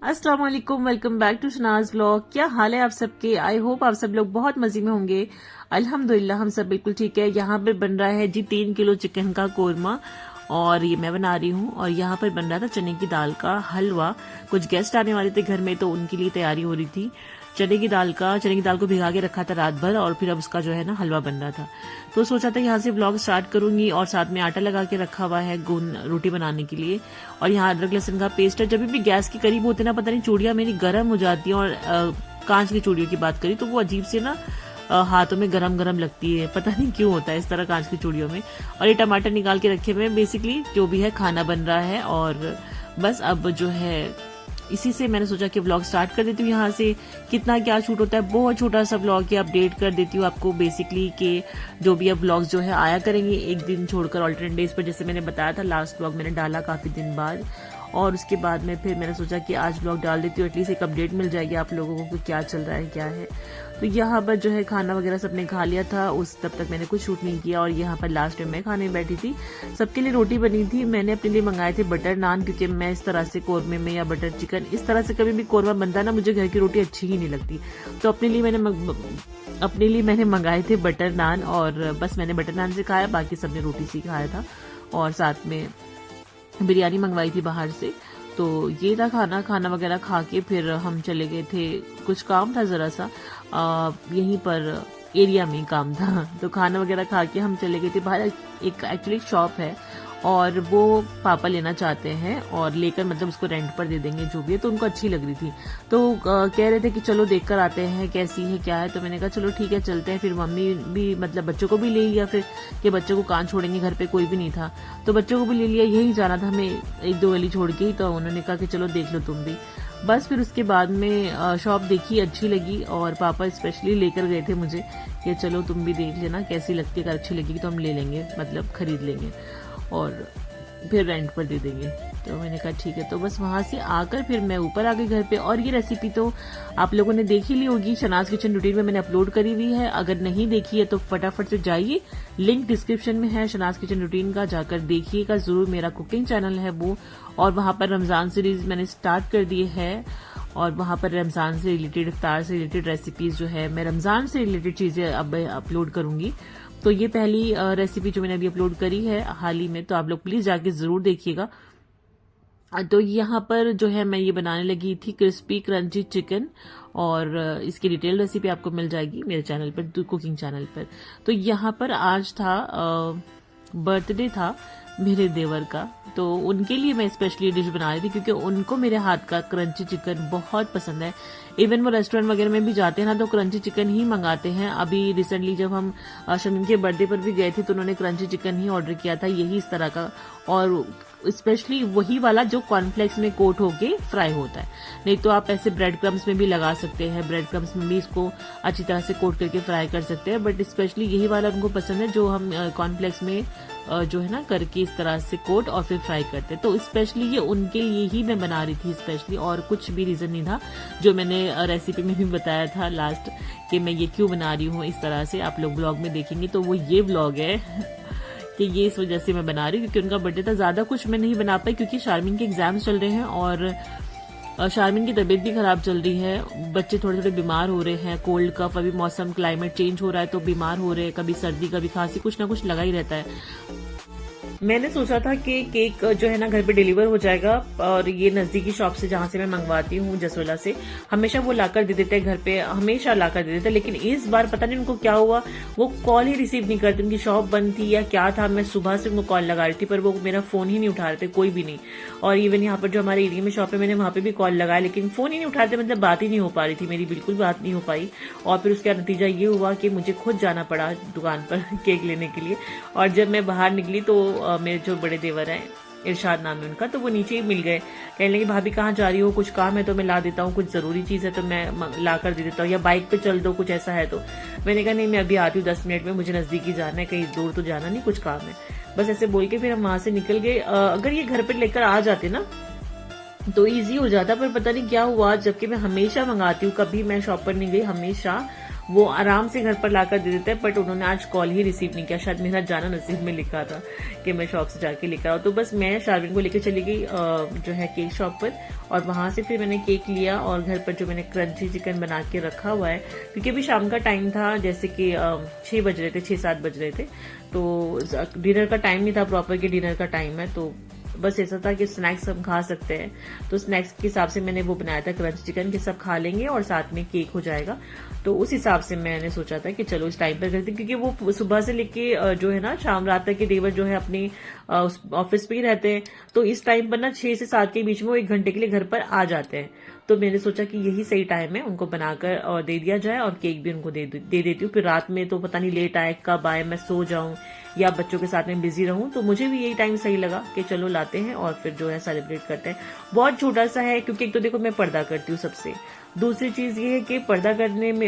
अस्सलाम वालेकुम, welcome back to Shahnaz vlog. क्या हाल है आप सबके? आई होप आप सब लोग बहुत मजे में होंगे। अल्हम्दुलिल्लाह हम सब बिल्कुल ठीक है। यहाँ पर बन रहा है जी 3 किलो चिकन का कोरमा और ये मैं बना रही हूँ। और यहाँ पर बन रहा था चने की दाल का हलवा। कुछ गेस्ट आने वाले थे घर में तो उनके लिए तैयारी हो रही थी। चने की दाल को भिगा के रखा था रात भर और फिर अब उसका जो है ना हलवा बन रहा था। तो सोचा था यहाँ से व्लॉग स्टार्ट करूंगी। और साथ में आटा लगा के रखा हुआ है गोन रोटी बनाने के लिए। और यहाँ अदरक लहसुन का पेस्ट है। जब भी गैस के करीब होते ना पता नहीं चूड़ियां मेरी गर्म हो जाती है। और कांच की चूड़ियों की बात करी तो वो अजीब से ना हाथों में गरम गरम लगती है। पता नहीं क्यों होता है इस तरह कांच की चूड़ियों में। और ये टमाटर निकाल के रखे हुए बेसिकली जो भी है खाना बन रहा है। और बस अब जो है इसी से मैंने सोचा कि व्लॉग स्टार्ट कर देती हूँ। यहाँ से कितना क्या शूट होता है, बहुत छोटा सा व्लॉग है, अपडेट कर देती हूँ आपको बेसिकली कि जो भी अब व्लॉग्स जो है आया करेंगे एक दिन छोड़कर ऑल्टरनेट डेज पर। जैसे मैंने बताया था लास्ट व्लॉग मैंने डाला काफी दिन बाद। और उसके बाद में फिर मैंने सोचा कि आज व्लॉग डाल देती हूँ, एटलीस्ट एक अपडेट मिल जाएगी आप लोगों को क्या चल रहा है क्या है। तो यहाँ पर जो है खाना वगैरह सबने खा लिया था, उस तब तक मैंने कुछ शूट नहीं किया। और यहाँ पर लास्ट में मैं खाने बैठी थी। सबके लिए रोटी बनी थी। मैंने अपने लिए मंगाए थे बटर नान, क्योंकि मैं इस तरह से कोरमे में या बटर चिकन इस तरह से कभी भी कोरमा बनता ना मुझे घर की रोटी अच्छी ही नहीं लगती। तो अपने लिए मैंने मंगाए थे बटर नान। और बस मैंने बटर नान से खाया, बाकी सबने रोटी से खाया था। और साथ में बिरयानी मंगवाई थी बाहर से। तो ये था खाना वगैरह खा के फिर हम चले गए थे। कुछ काम था जरा सा यहीं पर एरिया में काम था। तो खाना वगैरह खा के हम चले गए थे बाहर। एक एक्चुअली शॉप है और वो पापा लेना चाहते हैं और लेकर मतलब उसको रेंट पर दे देंगे जो भी है। तो उनको अच्छी लग रही थी तो कह रहे थे कि चलो देख कर आते हैं कैसी है क्या है। तो मैंने कहा चलो ठीक है चलते हैं। फिर मम्मी भी मतलब बच्चों को भी ले लिया फिर कि बच्चों को कहाँ छोड़ेंगे, घर पे कोई भी नहीं था तो बच्चों को भी ले लिया। यही जाना था हमें एक दो गली छोड़ के ही। तो उन्होंने कहा कि चलो देख लो तुम भी। बस फिर उसके बाद में शॉप देखी, अच्छी लगी और पापा स्पेशली लेकर गए थे मुझे कि चलो तुम भी देख लेना कैसी लगती है, अगर अच्छी लगेगी तो हम ले लेंगे, मतलब खरीद लेंगे और फिर रेंट पर दे देंगे। तो मैंने कहा ठीक है। तो बस वहां से आकर फिर मैं ऊपर आ गई घर पे। और ये रेसिपी तो आप लोगों ने देख ही ली होगी, शनाज किचन रूटीन में मैंने अपलोड करी हुई है। अगर नहीं देखी है तो फटाफट से जाइए, लिंक डिस्क्रिप्शन में है शनाज किचन रूटीन का, जाकर देखिएगा जरूर। मेरा कुकिंग चैनल है वो। और वहां पर रमजान सीरीज मैंने स्टार्ट कर दी है और वहां पर रमजान से रिलेटेड, इफ्तार से रिलेटेड रेसिपीज जो है मैं रमजान से रिलेटेड चीजें अब अपलोड करूंगी। तो ये पहली रेसिपी जो मैंने अभी अपलोड करी है हाल ही में, तो आप लोग प्लीज जाके जरूर देखिएगा। तो यहाँ पर जो है मैं ये बनाने लगी थी क्रिस्पी क्रंची चिकन। और इसकी डिटेल रेसिपी आपको मिल जाएगी मेरे चैनल पर, कुकिंग चैनल पर। तो यहाँ पर आज था बर्थडे था मेरे देवर का, तो उनके लिए मैं स्पेशली डिश बना रही थी क्योंकि उनको मेरे हाथ का क्रंची चिकन बहुत पसंद है। इवन वो रेस्टोरेंट वगैरह में भी जाते हैं ना तो क्रंची चिकन ही मंगाते हैं। अभी रिसेंटली जब हम शमीम के बर्थडे पर भी गए थे तो उन्होंने क्रंची चिकन ही ऑर्डर किया था, यही इस तरह का। और स्पेशली वही वाला जो कॉर्नफ्लेक्स में कोट होके फ्राई होता है। नहीं तो आप ऐसे ब्रेड क्रम्स में भी लगा सकते हैं, ब्रेड क्रम्स में भी इसको अच्छी तरह से कोट करके फ्राई कर सकते हैं। बट स्पेशली यही वाला उनको पसंद है जो हम कॉर्नफ्लेक्स में जो है ना करके इस तरह से कोट और फिर फ्राई करते हैं। तो स्पेशली ये उनके लिए ही मैं बना रही थी स्पेशली, और कुछ भी रीजन नहीं था जो मैंने रेसिपी में भी बताया था लास्ट कि मैं ये क्यों बना रही हूँ इस तरह से। आप लोग ब्लॉग में देखेंगे तो वो ये ब्लॉग है कि ये इस वजह से मैं बना रही हूँ क्योंकि उनका बर्थडे था। ज्यादा कुछ मैं नहीं बना पाई क्योंकि शारमीन के एग्जाम्स चल रहे हैं और शारमीन की तबीयत भी खराब चल रही है। बच्चे थोड़े थोड़े बीमार हो रहे हैं, कोल्ड कफ, अभी मौसम क्लाइमेट चेंज हो रहा है तो बीमार हो रहे हैं, कभी सर्दी कभी खांसी, कुछ ना कुछ लगा ही रहता है। मैंने सोचा था कि केक जो है ना घर पे डिलीवर हो जाएगा और ये नजदीकी शॉप से जहां से मैं मंगवाती हूँ जसोला से, हमेशा वो लाकर दे देते हैं घर पे, हमेशा लाकर दे देते हैं। लेकिन इस बार पता नहीं उनको क्या हुआ, वो कॉल ही रिसीव नहीं करते। उनकी शॉप बंद थी या क्या था, मैं सुबह से उनको कॉल लगा रही थी पर वो मेरा फोन ही नहीं उठा रहे थे, कोई भी नहीं। और इवन यहाँ पर जो हमारे एरिया में शॉप है मैंने वहां पे भी कॉल लगाया लेकिन फोन ही नहीं उठा रहे थे, मतलब बात ही नहीं हो पा रही थी मेरी, बिल्कुल बात नहीं हो पाई। और फिर उसका नतीजा ये हुआ कि मुझे खुद जाना पड़ा दुकान पर केक लेने के लिए। और जब मैं बाहर निकली तो मेरे जो बड़े देवर हैं, इरशाद नाम है उनका, तो वो नीचे ही मिल गए। कहने लगे भाभी कहाँ जा रही हो, कुछ काम है तो मैं ला देता हूँ, कुछ जरूरी चीज है तो मैं ला कर दे देता हूँ, या बाइक पे चल दो कुछ ऐसा है तो। मैंने कहा नहीं मैं अभी आती हूँ 10 मिनट में, मुझे नजदीकी जाना है, कहीं दूर तो जाना नहीं, कुछ काम है। बस ऐसे बोल के फिर हम वहां से निकल गए। अगर ये घर पे लेकर आ जाते ना तो इजी हो जाता, पर पता नहीं क्या हुआ, जबकि मैं हमेशा मंगाती हूँ, कभी मैं शॉप पर नहीं गई, हमेशा वो आराम से घर पर लाकर दे देते हैं, बट उन्होंने आज कॉल ही रिसीव नहीं किया। शायद मेरा जाना नसीब में लिखा था कि मैं शॉप से जाके लेकर आऊँ। तो बस मैं शारविन को लेकर चली गई जो है केक शॉप पर, और वहां से फिर मैंने केक लिया और घर पर जो मैंने क्रंची चिकन बना के रखा हुआ है, क्योंकि अभी शाम का टाइम था, जैसे कि 6 बज रहे थे, 6-7 बज रहे थे, तो डिनर का टाइम नहीं था प्रॉपर कि डिनर का टाइम है, तो बस ऐसा था कि स्नैक्स हम खा सकते हैं। तो स्नैक्स के हिसाब से मैंने वो बनाया था क्रंच चिकन, के सब खा लेंगे और साथ में केक हो जाएगा। तो उस हिसाब से मैंने सोचा था कि चलो इस टाइम पर करते, क्योंकि वो सुबह से लेके जो है ना शाम रात तक के देवर जो है अपनी ऑफिस पे ही रहते हैं, तो इस टाइम पर ना 6 से 7 के बीच में वो 1 घंटे के लिए घर पर आ जाते हैं। तो मैंने सोचा कि यही सही टाइम है, उनको बनाकर और दे दिया जाए और केक भी उनको दे देती हूँ। फिर रात में तो पता नहीं लेट आए, कब आए, मैं सो जाऊं या बच्चों के साथ में बिजी रहूं, तो मुझे भी यही टाइम सही लगा कि चलो लाते हैं और फिर जो है सेलिब्रेट करते हैं। बहुत छोटा सा है, क्योंकि एक तो देखो मैं पर्दा करती हूँ सबसे, दूसरी चीज ये है कि पर्दा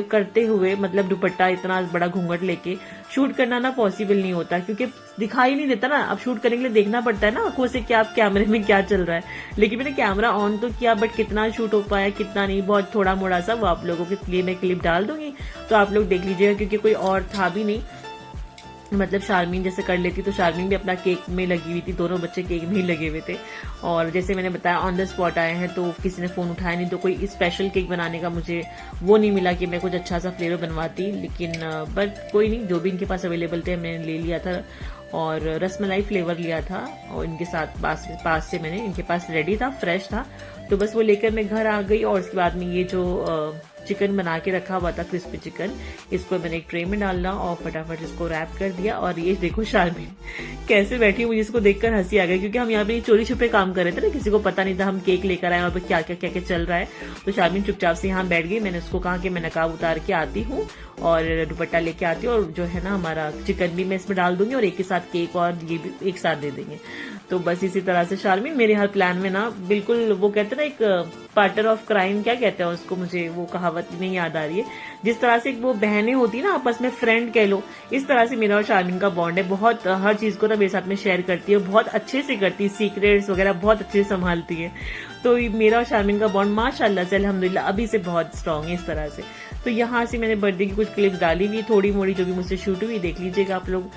करते हुए मतलब दुपट्टा इतना बड़ा घूंघट लेके शूट करना ना पॉसिबल नहीं होता, क्योंकि दिखाई नहीं देता ना। अब शूट करने के लिए देखना पड़ता है ना आंखों से कि आप कैमरे में क्या चल रहा है। लेकिन मैंने कैमरा ऑन तो किया, बट कितना शूट हो पाया कितना नहीं, बहुत थोड़ा मोड़ा सा, वो आप लोगों के लिए मैं क्लिप डाल दूंगी, तो आप लोग देख लीजिएगा, क्योंकि कोई और था भी नहीं। मतलब शारमीन जैसे कर लेती, तो शारमीन भी अपना केक में लगी हुई थी, दोनों बच्चे केक में ही लगे हुए थे। और जैसे मैंने बताया ऑन द स्पॉट आए हैं, तो किसी ने फोन उठाया नहीं, तो कोई स्पेशल केक बनाने का मुझे वो नहीं मिला कि मैं कुछ अच्छा सा फ्लेवर बनवाती। लेकिन बट कोई नहीं, जो भी इनके पास अवेलेबल थे मैंने ले लिया था, और रसमलाई फ्लेवर लिया था, और इनके साथ पास से मैंने, इनके पास रेडी था, फ्रेश था, तो बस वो लेकर मैं घर आ गई। और उसके बाद में ये जो चिकन बना के रखा हुआ था क्रिस्पी चिकन, इसको मैंने एक ट्रे में डालना और फटाफट इसको रैप कर दिया। और ये देखो शारमीन कैसे बैठी, मुझे इसको देखकर हंसी आ गई, क्योंकि हम यहाँ पे चोरी छुपे काम कर रहे थे ना, किसी को पता नहीं था हम केक लेकर आए और क्या क्या चल रहा है। तो शारमीन चुपचाप से यहाँ बैठ गई। मैंने उसको कहा कि मैं नकाब उतार के आती हूँ और दुपट्टा लेके आती हूँ, और जो है ना हमारा चिकन भी मैं इसमें डाल दूंगी और एक के साथ केक और ये भी एक साथ दे देंगे। तो बस इसी तरह से शारमीन मेरे हर प्लान में ना बिल्कुल, वो कहते हैं ना एक पार्टनर ऑफ क्राइम, क्या कहते हैं उसको, मुझे वो कहावत नहीं याद आ रही है, जिस तरह से वो बहनें होती है ना आपस में, फ्रेंड कह लो, इस तरह से मेरा और शारमीन का बॉन्ड है। बहुत हर चीज को ना मेरे साथ में शेयर करती है, बहुत अच्छे से करती है, सीक्रेट्स वगैरह बहुत अच्छे से संभालती है। तो मेरा और शारमीन का बॉन्ड माशाल्लाह से अल्हम्दुलिल्लाह अभी से बहुत स्ट्रांग है इस तरह से। तो यहाँ से मैंने बर्थडे की कुछ क्लिप्स डाली हुई, थोड़ी मोड़ी जो भी मुझसे शूट हुई, देख लीजिएगा आप लोग।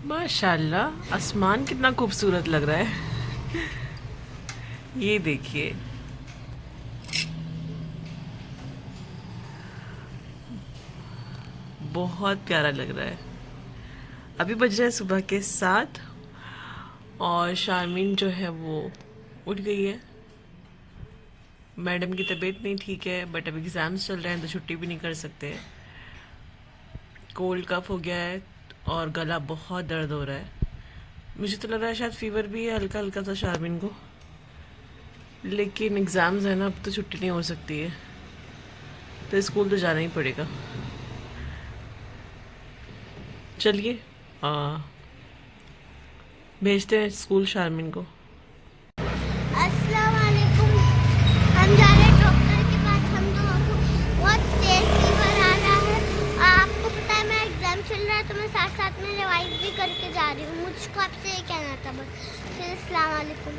माशाल्लाह आसमान कितना खूबसूरत लग रहा है। ये देखिए बहुत प्यारा लग रहा है। अभी बज रहा है सुबह के 7 और शारमीन जो है वो उठ गई है। मैडम की तबीयत नहीं ठीक है, बट अभी एग्ज़ाम्स चल रहे हैं तो छुट्टी भी नहीं कर सकते। कोल्ड कफ हो गया है और गला बहुत दर्द हो रहा है। मुझे तो लग रहा है शायद फीवर भी है हल्का हल्का सा शारमीन को, लेकिन एग्ज़ाम्स है ना, अब तो छुट्टी नहीं हो सकती है, तो स्कूल तो जाना ही पड़ेगा। चलिए भेजते हैं स्कूल शारमीन को। अस्सलाम वालेकुम। हम जा रहे हैं डॉक्टर के पास। हम दोनों को बहुत तेज फीवर आ रहा है। आपको पता है मेरा एग्जाम चल रहा है, तो मैं साथ साथ में रिवाइज भी करके जा रही हूँ। मुझको आपसे ये कहना था बस। फिर अस्सलाम वालेकुम।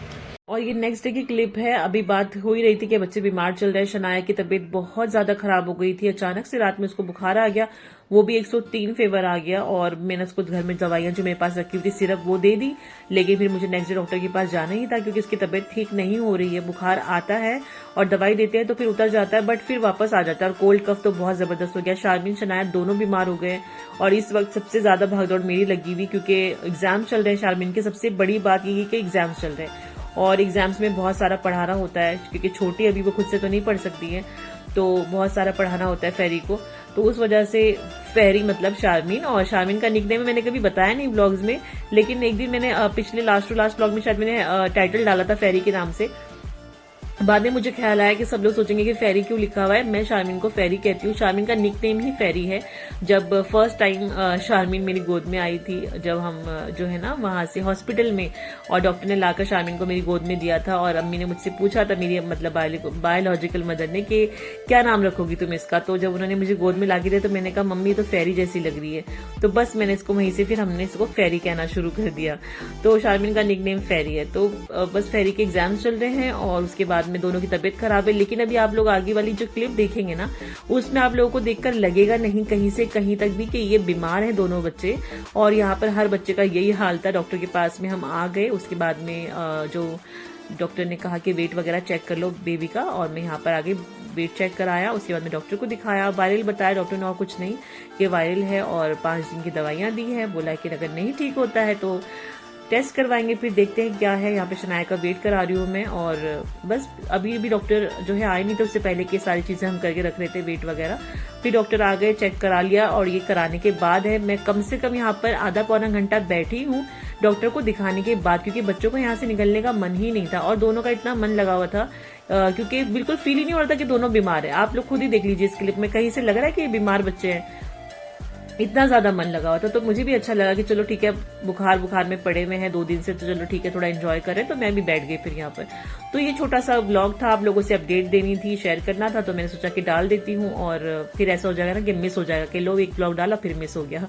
और ये नेक्स्ट डे की क्लिप है। अभी बात हो ही रही थी कि बच्चे बीमार चल रहे हैं। शनाया की तबीयत बहुत ज्यादा खराब हो गई थी, अचानक से रात में उसको बुखार आ गया, वो भी 103 फीवर आ गया। और मैंने उसको घर में दवाइयां जो मेरे पास रखी हुई थी सिरप वो दे दी, लेकिन फिर मुझे नेक्स्ट डे डॉक्टर के पास जाना ही था क्योंकि इसकी तबीयत ठीक नहीं हो रही है। बुखार आता है और दवाई देते हैं तो फिर उतर जाता है, बट फिर वापस आ जाता है। और कोल्ड कफ तो बहुत जबरदस्त हो गया। शारमीन शनाया दोनों बीमार हो गए और इस वक्त सबसे ज्यादा भागदौड़ मेरी लगी हुई क्योंकि एग्जाम चल रहे हैं शारमीन के। सबसे बड़ी बात ये है कि एग्जाम चल रहे हैं और एग्जाम्स में बहुत सारा पढ़ाना होता है क्योंकि छोटी अभी वो खुद से तो नहीं पढ़ सकती है, तो बहुत सारा पढ़ाना होता है फेरी को। तो उस वजह से फेरी मतलब शारमीन, और शारमीन का निकनेम मैंने कभी बताया नहीं व्लॉग्स में, लेकिन एक दिन मैंने पिछले लास्ट टू लास्ट व्लॉग में शायद मैंने टाइटल डाला था फेरी के नाम से। बाद में मुझे ख्याल आया कि सब लोग सोचेंगे कि फेरी क्यों लिखा हुआ है। मैं शारमीन को फेरी कहती हूँ। शारमीन का निकनेम ही फेरी है। जब फर्स्ट टाइम शारमीन मेरी गोद में आई थी, जब हम जो है ना वहां से हॉस्पिटल में, और डॉक्टर ने लाकर शारमीन को मेरी गोद में दिया था और अम्मी ने मुझसे पूछा था, मेरी मतलब बायोलॉजिकल मदर ने, कि क्या नाम रखोगी तुम इसका। तो जब उन्होंने मुझे गोद में ला के दिया तो मैंने कहा मम्मी तो फेरी जैसी लग रही है। तो बस मैंने इसको वहीं से फिर हमने इसको फेरी कहना शुरू कर दिया। तो शारमीन का निकनेम फेरी है। तो बस फेरी के एग्जाम्स चल रहे हैं और उसके बाद में दोनों की तबीयत खराब है। लेकिन अभी आप लोग आगे वाली जो क्लिप देखेंगे ना, उसमें आप लोगों को देखकर लगेगा नहीं कहीं से कहीं तक भी कि ये बीमार हैं दोनों बच्चे। और यहाँ पर हर बच्चे का यही हाल था। डॉक्टर के पास में हम आ गए, उसके बाद में जो डॉक्टर ने कहा कि वेट वगैरह चेक कर लो बेबी का, और मैं यहाँ पर आगे वेट चेक कराया। उसके बाद में डॉक्टर को दिखाया, वायरल बताया डॉक्टर ने, और कुछ नहीं, कि वायरल है और 5 दिन की दवाइयां दी है। बोला कि अगर नहीं ठीक होता है तो टेस्ट करवाएंगे, फिर देखते हैं क्या है। यहाँ पे शनाया का वेट करा रही हूँ मैं, और बस अभी भी डॉक्टर जो है आए नहीं थे, उससे पहले की सारी चीजें हम करके रख रहे थे, वेट वगैरह। फिर डॉक्टर आ गए, चेक करा लिया, और ये कराने के बाद है मैं कम से कम यहाँ पर आधा पौना घंटा बैठी हूँ डॉक्टर को दिखाने के बाद, क्योंकि बच्चों को यहाँ से निकलने का मन ही नहीं था और दोनों का इतना मन लगा हुआ था क्योंकि बिल्कुल फील ही नहीं हो रहा था कि दोनों बीमार है। आप लोग खुद ही देख लीजिए इस क्लिप में, कहीं से लग रहा है कि बीमार बच्चे हैं, इतना ज्यादा मन लगा हुआ था। तो मुझे भी अच्छा लगा कि चलो ठीक है, बुखार में पड़े हुए हैं 2 दिन से, तो चलो ठीक है थोड़ा एंजॉय करें। तो मैं भी बैठ गई फिर यहाँ पर। तो ये छोटा सा व्लॉग था, आप लोगों से अपडेट देनी थी, शेयर करना था, तो मैंने सोचा कि डाल देती हूँ। और फिर ऐसा हो जाएगा ना कि मिस हो जाएगा कि लो एक व्लॉग डाला फिर मिस हो गया।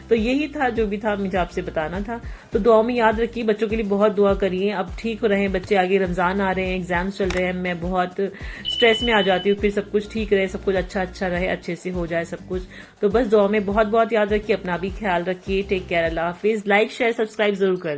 तो यही था जो भी था मुझे आपसे बताना था। तो दुआ में याद रखिए, बच्चों के लिए बहुत दुआ करिए, अब ठीक हो रहे हैं बच्चे। आगे रमजान आ रहे हैं, एग्जाम्स चल रहे हैं, मैं बहुत स्ट्रेस में आ जाती हूँ। फिर सब कुछ ठीक रहे, सब कुछ अच्छा रहे, अच्छे से हो जाए सब कुछ। तो बस दुआ में बहुत याद रखिए, अपना भी ख्याल रखिए। टेक केयर, अल्लाह हाफिज। लाइक शेयर सब्सक्राइब जरूर कर